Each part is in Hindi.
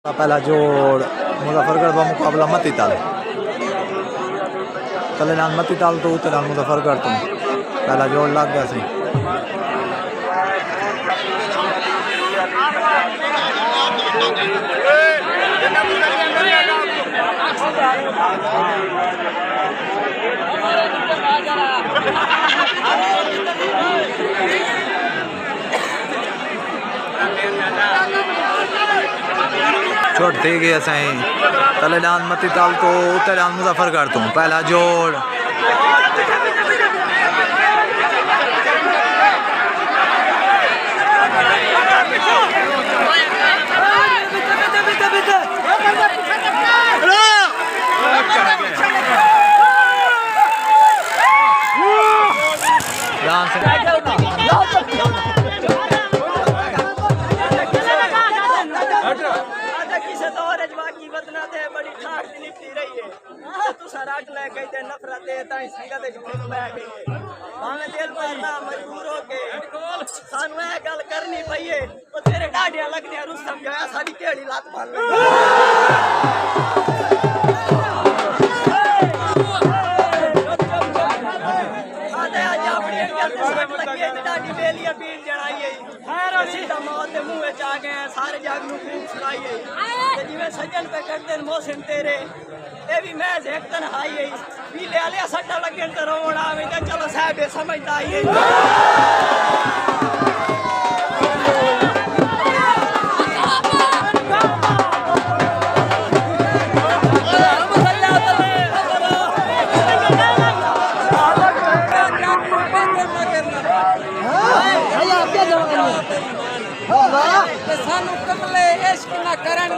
पहला जोड़ मुजफ्फरगढ़ का मुकाबला मती ताल तले नाल मती ताल तो उतर मुजफ्फरगढ़ तो पहला जोड़ लग गया सी। छोट थी गई असाई तले डांस मती ताल तो उत्तर डांस मुजफ्फरगढ़ तो पहला जोड़ मजबूर हो के सानू ए गल करनी पई है तेरे डाडियां लगदियां रुस्तम गया साडी केड़ी लात मार सारे जग नूं खूब सुनाई जिवें सज्जन पे करदे मोहसिन तेरे ए भी मैं एक तन्हाई है भी ले लिया सट्टा लगन ते रोण आवे ते चलो साहब समझदा आई है सानू कमले इश्क ना करन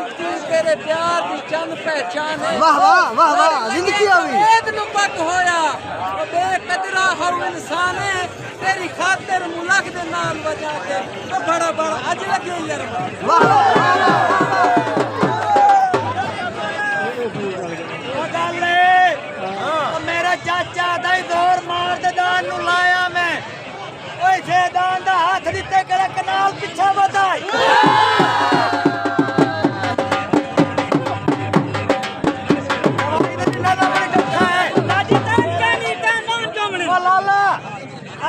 तेरे प्यार दी चंद पहचान है। वाह वाह वाह वाह जिंदगी आवी ऐद नु पक होया ओ बेकदरा हो इंसान है तेरी खातिर मुलक दे नाम वजा के तो बड़ा बड़ा अज लगे यार वाह ओ गल्ले ओ मेरा चाचा दई दौर मार दे दान नु लाया मैं ओए शेदान दा हाथ दिते करे कनाल पिछा वधाई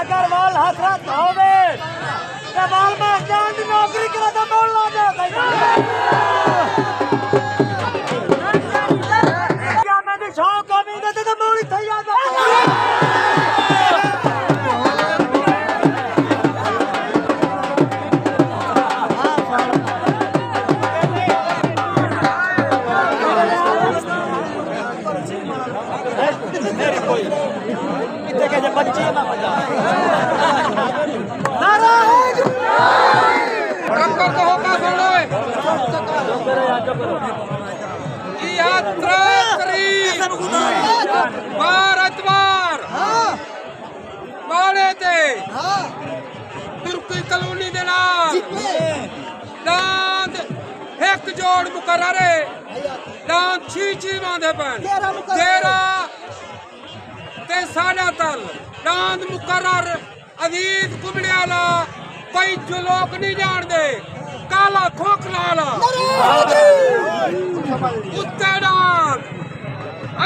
अगर वाल हसरत होवे ते वाल में जान दी नौकरी करा तो बोल ला जा क्या मैं दी शौक कमी दे ते मोड़ी थैया दा बच्चे ना बजा यात्रा करी बार अतवार बाड़े ते तुर्की कॉलोनी दे नाल दांद एक जोड़ मुकर्रर है दांद छी मांदे पन तेरा ते साडा तल दांद मुकर्रर अजीज कुबड़ियाला कोई जो लोग नहीं जानते काला खोखलाला उत्ते दांद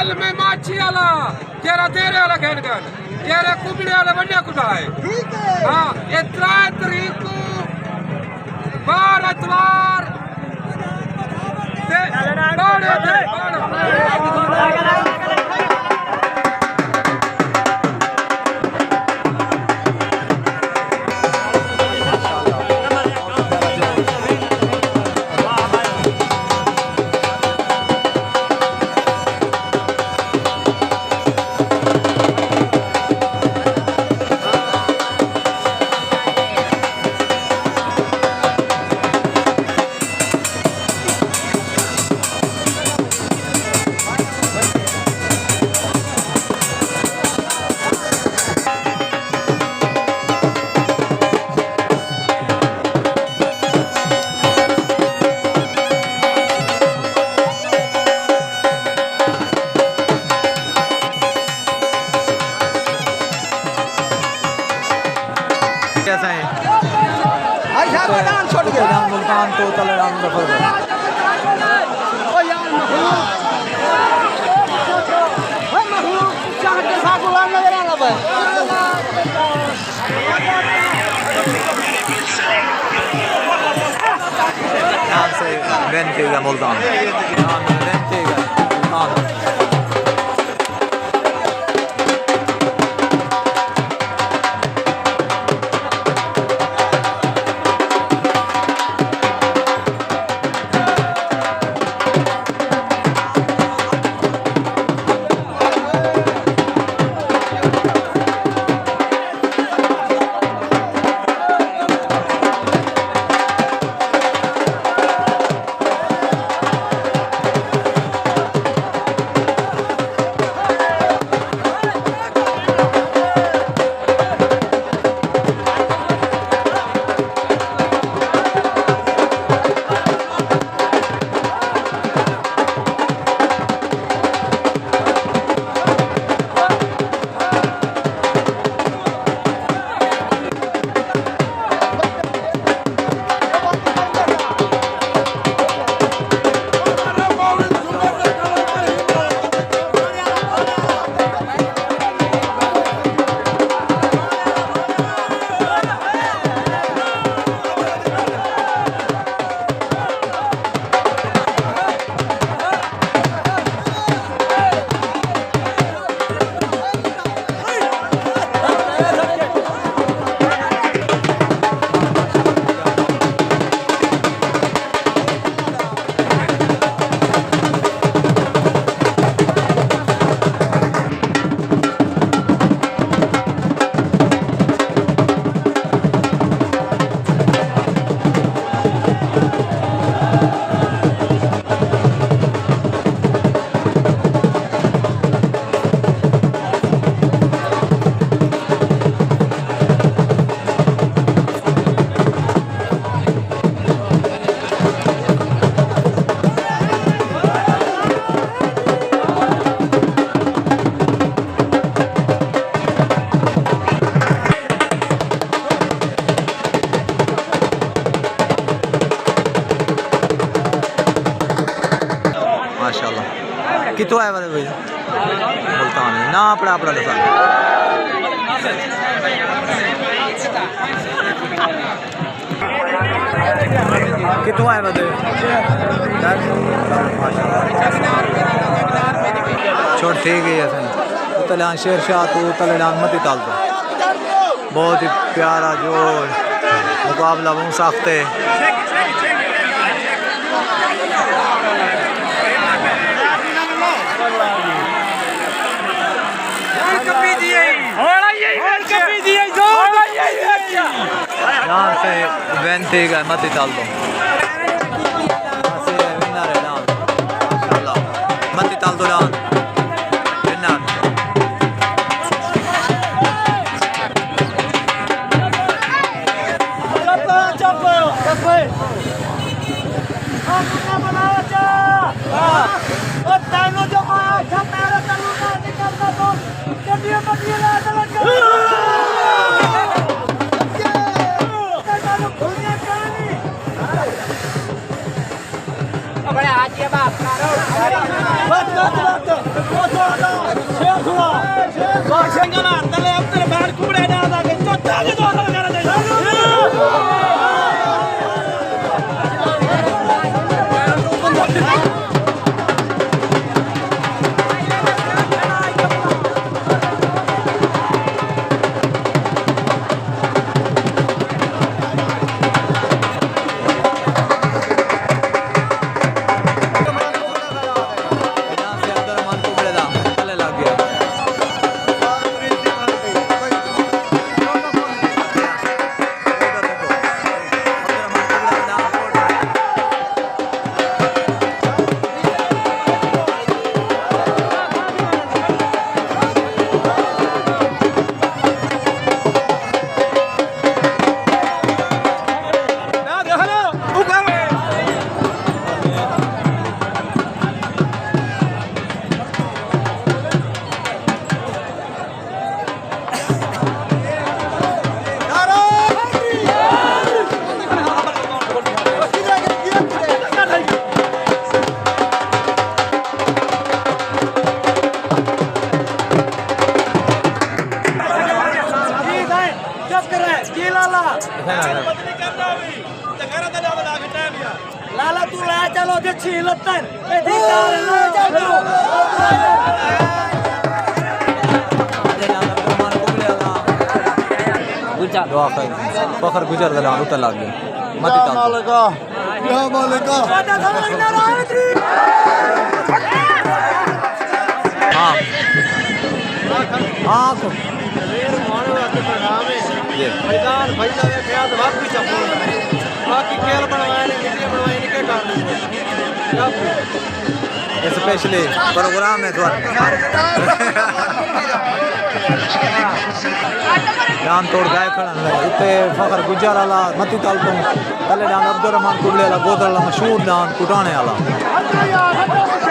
अलमे माछी वाला जेरा तेरे वाला खेल गन जेरे कुबड़े वाला बन्या कुदाए हां ये 3 तारीख को बार अतवार ते बाड़े ते कैसा है मुल्तान तो तले Benfica Moldano. Benfica Moldano. माशाल्लाह कितों आया वाले भैया मुल्तान है ना अपना अपना दसा कितों आया वाले छोड़ ठीक है ऐसा तले शेर शाह तो तले मती ताल दो बहुत ही प्यारा जो मुकाबला वो सख्त है यहाँ से Benfica मती ताल दो मती ताल दो डान लाला तू ले चलो जे छीलतन ए दीदार ले चलो दुआ कर फखर गुजर दला उतर लाग गया मती ताल या मालिका हां हां को ये मैदान भैया के ख्याल वापस चपो बाकी खेल बनवाए ने मीडिया बनवाए ने के काम स्पेशली प्रोग्राम है तो जान तोड़ गाय खड़ा इतने फखर गुजर वाला मती ताल तो तले डान अब्दुल रहमान कुबले वाला गोदर वाला मशहूर डान कुटाने वाला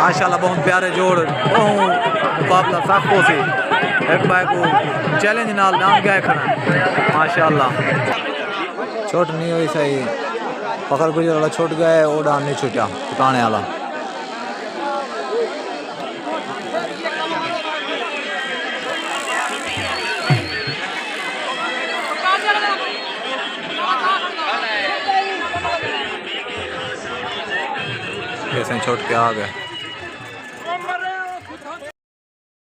माशाल्लाह बहुत प्यारे जोड़ मुकाबला साखो से एक बार को चैलेंज नाल डान गाय खड़ा माशाल्लाह छोट नहीं हुई सही फखर गुजर वाला छोट गए वो डान नहीं छूटा कुटाने वाला ऐसे छोट के आ गए